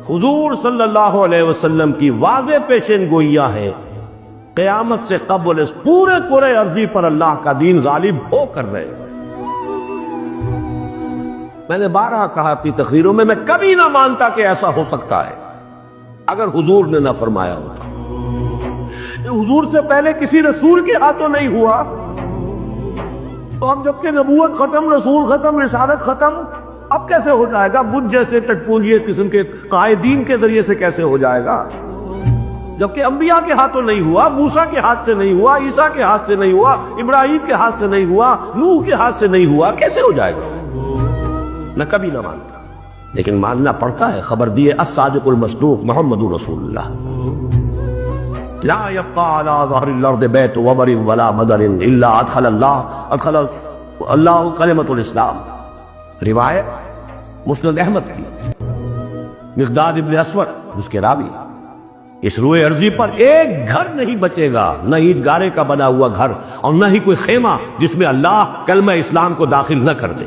حضور صلی اللہ علیہ وسلم کی واضح پیشین گوئیاں ہیں، قیامت سے قبل اس پورے کرۂ ارضی پر اللہ کا دین غالب ہو کر رہے۔ میں نے بارہا کہا اپنی تقریروں میں کبھی نہ مانتا کہ ایسا ہو سکتا ہے اگر حضور نے نہ فرمایا ہوتا۔ حضور سے پہلے کسی رسول کے ہاتھوں نہیں ہوا، تو اب جبکہ نبوت ختم، رسول ختم، رسالت ختم، اب کیسے ہو جائے گا؟ بدھ جیسے ٹٹپونجیے قسم کے قائدین کے ذریعے سے کیسے ہو جائے گا؟ جبکہ انبیاء کے ہاتھوں نہیں ہوا، موسیٰ کے ہاتھ سے نہیں ہوا، عیسیٰ کے ہاتھ سے نہیں ہوا، ابراہیم کے ہاتھ سے نہیں ہوا، نوح کے ہاتھ سے نہیں ہوا، کیسے ہو جائے گا؟ میں کبھی نہ مانتا، لیکن ماننا پڑتا ہے۔ خبر دیے الصادق المصدوق محمد رسول اللہ۔ لا يبقى على ظهر الارض بيت وبر ولا مدر الا ادخل الله كلمة الاسلام۔ روایت مسند احمد کی، مقداد ابن اسود جس کے راوی، اس روئے ارضی پر ایک گھر نہیں بچے گا، نہ اینٹ گارے کا بنا ہوا گھر اور نہ ہی کوئی خیمہ جس میں اللہ کلمہ اسلام کو داخل نہ کر دے۔